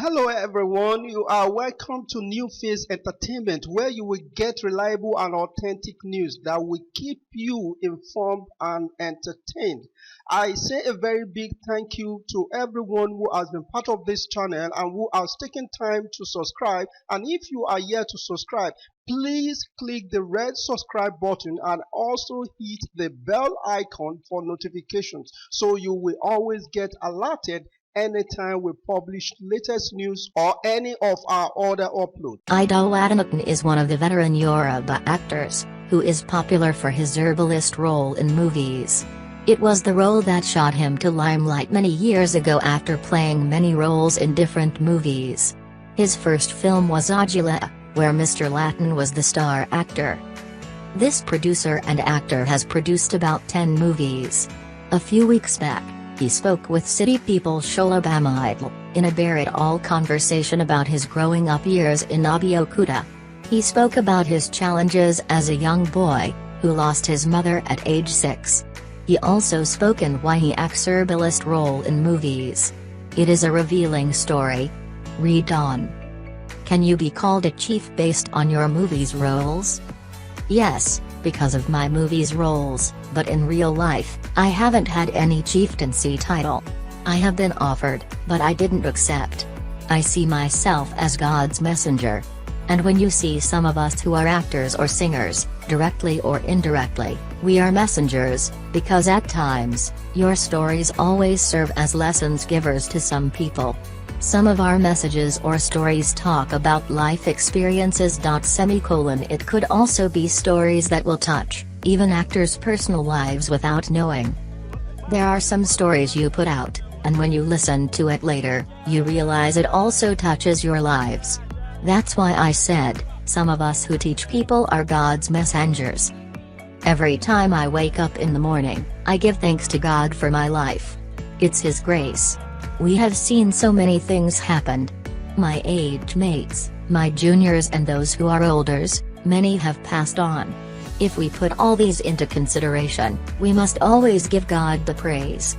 Hello everyone, you are welcome to New Face Entertainment where you will get reliable and authentic news that will keep you informed and entertained. I say a very big thank you to everyone who has been part of this channel and who has taken time to subscribe, and if you are yet to subscribe, please click the red subscribe button and also hit the bell icon for notifications so you will always get alerted anytime we publish latest news or any of our other uploads. Idowu Adenekan is one of the veteran Yoruba actors, who is popular for his herbalist role in movies. It was the role that shot him to limelight many years ago after playing many roles in different movies. His first film was A.K.A, where Mr. Latin was the star actor. This producer and actor has produced about 10 movies. A few weeks back, he spoke with City People Idowu in a bare-it-all conversation about his growing up years in Abeokuta. He spoke about his challenges as a young boy, who lost his mother at age 6. He also spoke in why he acts herbalist role in movies. It is a revealing story. Read on. Can you be called a chief based on your movies roles? Yes, because of my movies roles, but in real life, I haven't had any chieftaincy title. I have been offered, but I didn't accept. I see myself as God's messenger. And when you see some of us who are actors or singers, directly or indirectly, we are messengers, because at times, your stories always serve as lessons givers to some people. Some of our messages or stories talk about life experiences. It could also be stories that will touch, even actors' personal lives without knowing. There are some stories you put out, and when you listen to it later, you realize it also touches your lives. That's why I said, some of us who teach people are God's messengers. Every time I wake up in the morning, I give thanks to God for my life. It's His grace. We have seen so many things happen. My age mates, my juniors and those who are olders, many have passed on. If we put all these into consideration, we must always give God the praise.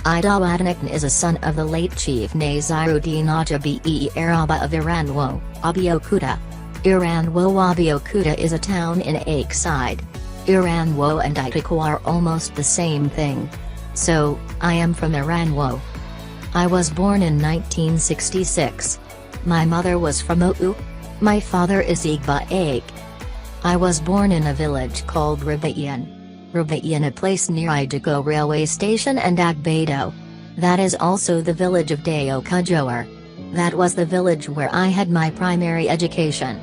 Idowu Adenekan is a son of the late Chief Naziruddin Ajabi Araba of Iranwo, Abeokuta. Iranwo Abeokuta is a town in A.K.A. Iranwo and Idowu are almost the same thing. So, I am from Iranwo. I was born in 1966. My mother was from Owu. My father is A.K.A. I was born in a village called Rabayan, a place near Idowu railway station and Agbedo. That is also the village of Deo Kujowar. That was the village where I had my primary education.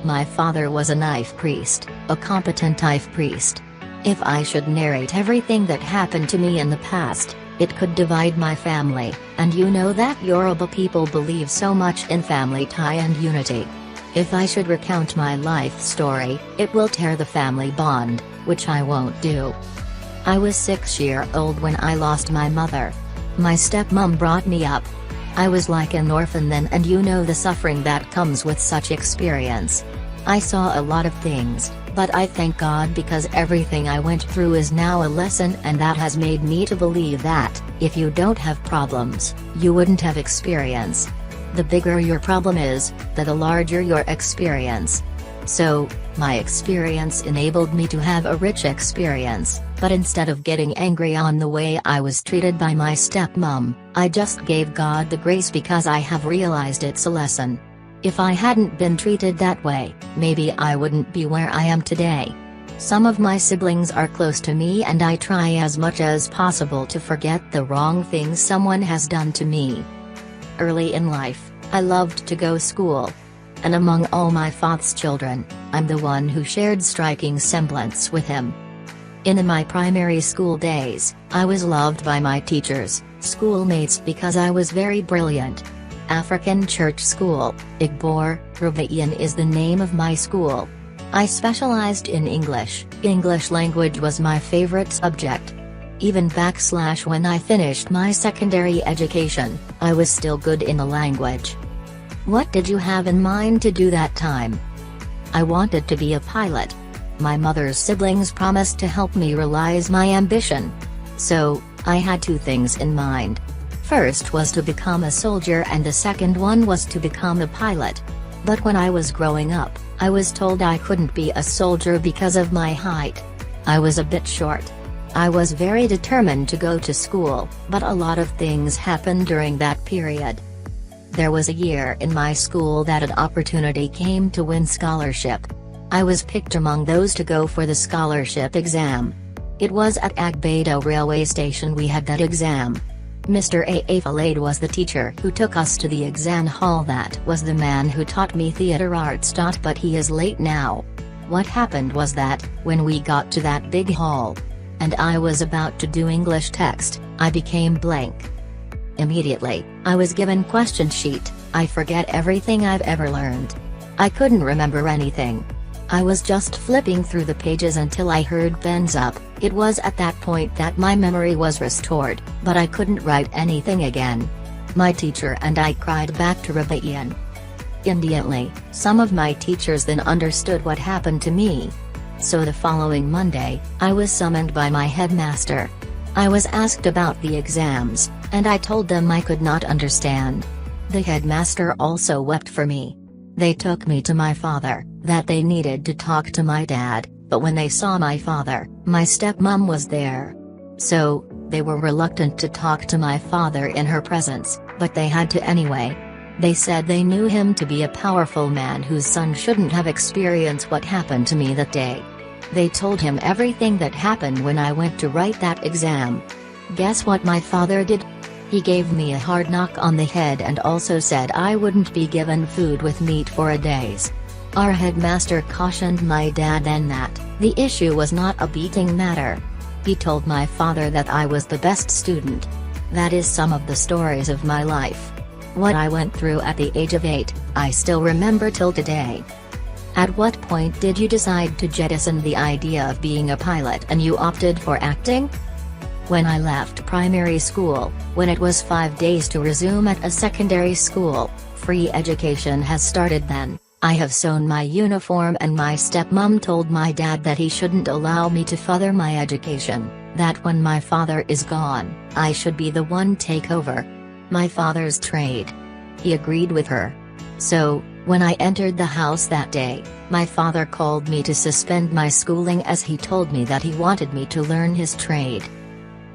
My father was a knife priest, a competent knife priest. If I should narrate everything that happened to me in the past, it could divide my family, and you know that Yoruba people believe so much in family tie and unity. If I should recount my life story, it will tear the family bond, which I won't do. I was 6 years old when I lost my mother. My stepmom brought me up. I was like an orphan then, and you know the suffering that comes with such experience. I saw a lot of things, but I thank God because everything I went through is now a lesson, and that has made me to believe that, if you don't have problems, you wouldn't have experience. The bigger your problem is, the larger your experience. So, my experience enabled me to have a rich experience, but instead of getting angry on the way I was treated by my stepmom, I just gave God the grace because I have realized it's a lesson. If I hadn't been treated that way, maybe I wouldn't be where I am today. Some of my siblings are close to me and I try as much as possible to forget the wrong things someone has done to me. Early in life, I loved to go school. And among all my father's children, I'm the one who shared striking semblance with him. In my primary school days, I was loved by my teachers, schoolmates because I was very brilliant. African Church School, Igbor, Rabayan is the name of my school. I specialized in English. English language was my favorite subject. Even when I finished my secondary education, I was still good in the language. What did you have in mind to do that time? I wanted to be a pilot. My mother's siblings promised to help me realize my ambition. So, I had two things in mind. first was to become a soldier and the second one was to become a pilot. But when I was growing up, I was told I couldn't be a soldier because of my height. I was a bit short. I was very determined to go to school, but a lot of things happened during that period. There was a year in my school that an opportunity came to win scholarship. I was picked among those to go for the scholarship exam. It was at Agbado railway station we had that exam. Mr. A.A. was the teacher who took us to the exam hall. That was the man who taught me theater arts. But he is late now. What happened was that, when we got to that big hall, and I was about to do English text, I became blank. Immediately, I was given question sheet. I forget everything I've ever learned. I couldn't remember anything. I was just flipping through the pages until I heard pens up. It was at that point that my memory was restored, but I couldn't write anything again. My teacher and I cried back to Rebellion. Immediately, some of my teachers then understood what happened to me. So the following Monday, I was summoned by my headmaster. I was asked about the exams, and I told them I could not understand. The headmaster also wept for me. They took me to my father, that they needed to talk to my dad, but when they saw my father, my stepmom was there. So, they were reluctant to talk to my father in her presence, but they had to anyway. They said they knew him to be a powerful man whose son shouldn't have experienced what happened to me that day. They told him everything that happened when I went to write that exam. Guess what my father did? He gave me a hard knock on the head and also said I wouldn't be given food with meat for a days. Our headmaster cautioned my dad then that the issue was not a beating matter. He told my father that I was the best student. That is some of the stories of my life. What I went through at the age of 8, I still remember till today. At what point did you decide to jettison the idea of being a pilot and you opted for acting? When I left primary school, when it was 5 days to resume at a secondary school, free education has started then. I have sewn my uniform and my stepmom told my dad that he shouldn't allow me to further my education, that when my father is gone, I should be the one take over my father's trade. He agreed with her. So, when I entered the house that day, my father called me to suspend my schooling as he told me that he wanted me to learn his trade.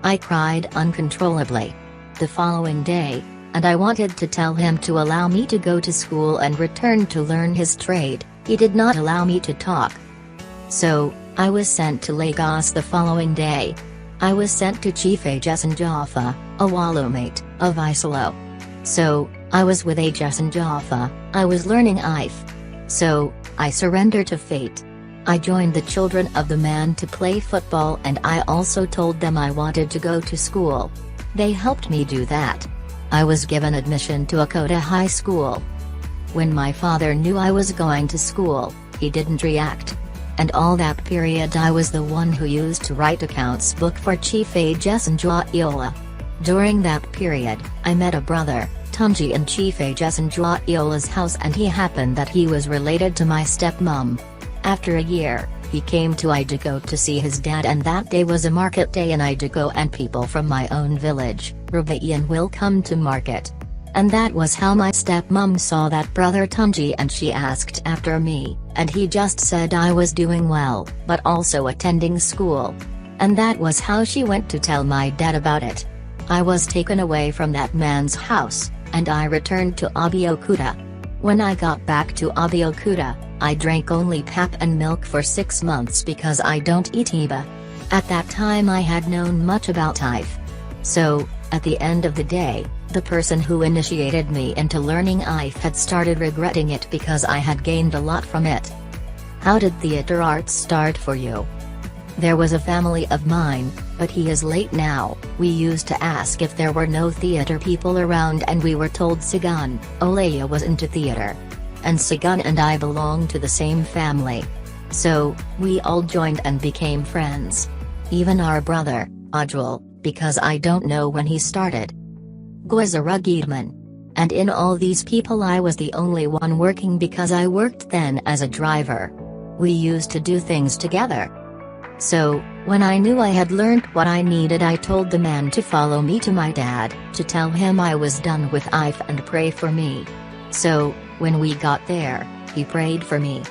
I cried uncontrollably. The following day, and I wanted to tell him to allow me to go to school and return to learn his trade, he did not allow me to talk. So, I was sent to Lagos the following day. I was sent to Chief Ajesan Jaffa, a Walumate, of Isolo. So, I was with Ajesan Jaffa, I was learning IF. So, I surrendered to fate. I joined the children of the man to play football and I also told them I wanted to go to school. They helped me do that. I was given admission to A.K.A. High School. When my father knew I was going to school, he didn't react. And all that period I was the one who used to write accounts book for Chief Ajesan Jaffa. During that period, I met a brother, Tunji, in Chief Ajesan Jaffa's house and he happened that he was related to my stepmom. After a year, he came to Idowu to see his dad and that day was a market day in Idowu and people from my own village, Rebellion, will come to market. And that was how my stepmom saw that brother Tunji and she asked after me, and he just said I was doing well, but also attending school. And that was how she went to tell my dad about it. I was taken away from that man's house, and I returned to Abeokuta. When I got back to Abeokuta, I drank only pap and milk for 6 months because I don't eat Iba. At that time I had known much about IF. So, at the end of the day, the person who initiated me into learning IF had started regretting it because I had gained a lot from it. How did theater arts start for you? There was a family of mine, but he is late now. We used to ask if there were no theater people around and we were told Sigan, Olaya was into theater. And Sigan and I belonged to the same family. So, we all joined and became friends. Even our brother, Ajwal, because I don't know when he started. Gwazarugidman. And in all these people I was the only one working because I worked then as a driver. We used to do things together. So, when I knew I had learned what I needed, I told the man to follow me to my dad, to tell him I was done with IF and pray for me. So, when we got there, he prayed for me.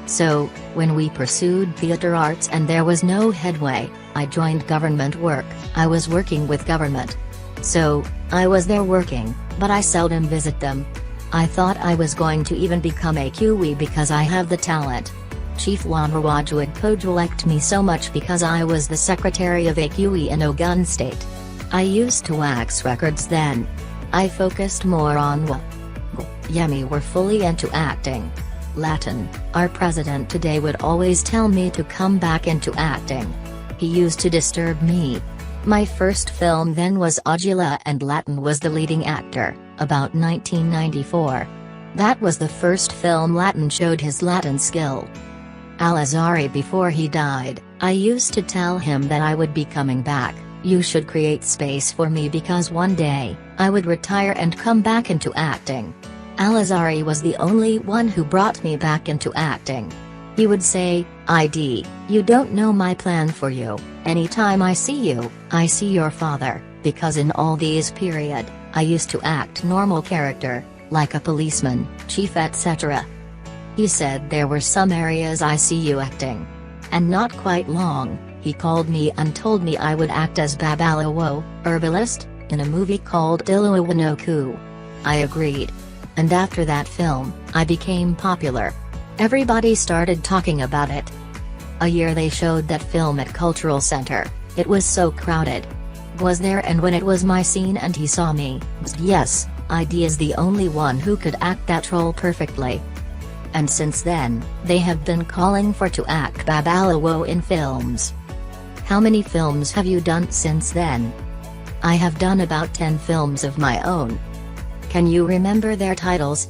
So, when we pursued theater arts and there was no headway, I joined government work. I was working with government. So, I was there working, but I seldom visit them. I thought I was going to even become A.K.A because I have the talent. Chief Wanrawaj would co-elect me so much because I was the secretary of A.K.A in Ogun State. I used to wax records then. I focused more on Yemi were fully into acting. Latin, our president today would always tell me to come back into acting. He used to disturb me. My first film then was Ojula and Latin was the leading actor, about 1994. That was the first film Latin showed his Latin skill. Al-Azhari before he died, I used to tell him that I would be coming back, you should create space for me because one day, I would retire and come back into acting. Al-Azhari was the only one who brought me back into acting. He would say, "ID, you don't know my plan for you, anytime I see you, I see your father, because in all these period, I used to act normal character, like a policeman, chief etc." He said there were some areas I see you acting. And not quite long, he called me and told me I would act as Babalawo, herbalist, in a movie called Idowu no Ku. I agreed. And after that film, I became popular. Everybody started talking about it. A year they showed that film at Cultural Center, it was so crowded. Was there and when it was my scene and he saw me, yes, ID is the only one who could act that role perfectly. And since then, they have been calling for to act Babalawo in films. How many films have you done since then? I have done about 10 films of my own. Can you remember their titles?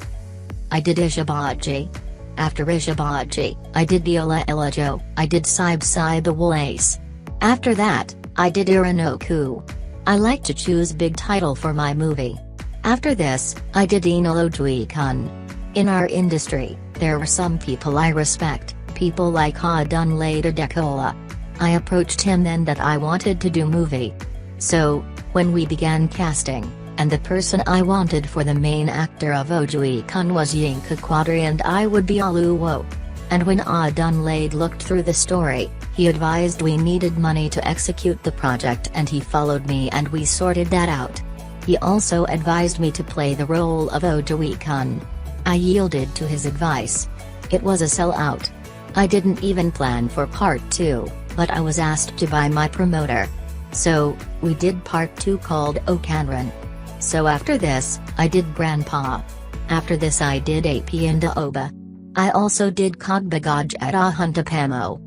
I did Ishabaji. After Ishabaji, I did Diola Elajo, I did Saib Awolace. After that, I did Iranoku. I like to choose big title for my movie. After this, I did Inolodwi-kun. In our industry, there were some people I respect, people like Adenekan. I approached him then that I wanted to do movie. So, when we began casting, and the person I wanted for the main actor of Ojui-kun was Yinka Quadri and I would be Oluwo. And when Adenekan looked through the story, he advised we needed money to execute the project and he followed me and we sorted that out. He also advised me to play the role of Ojui-kun. I yielded to his advice. It was a sellout. I didn't even plan for part 2, but I was asked to by my promoter. So, we did part 2 called Okanran. So after this, I did Grandpa. After this I did AP and Oba. I also did Kogbagaj at Ahuntapamo.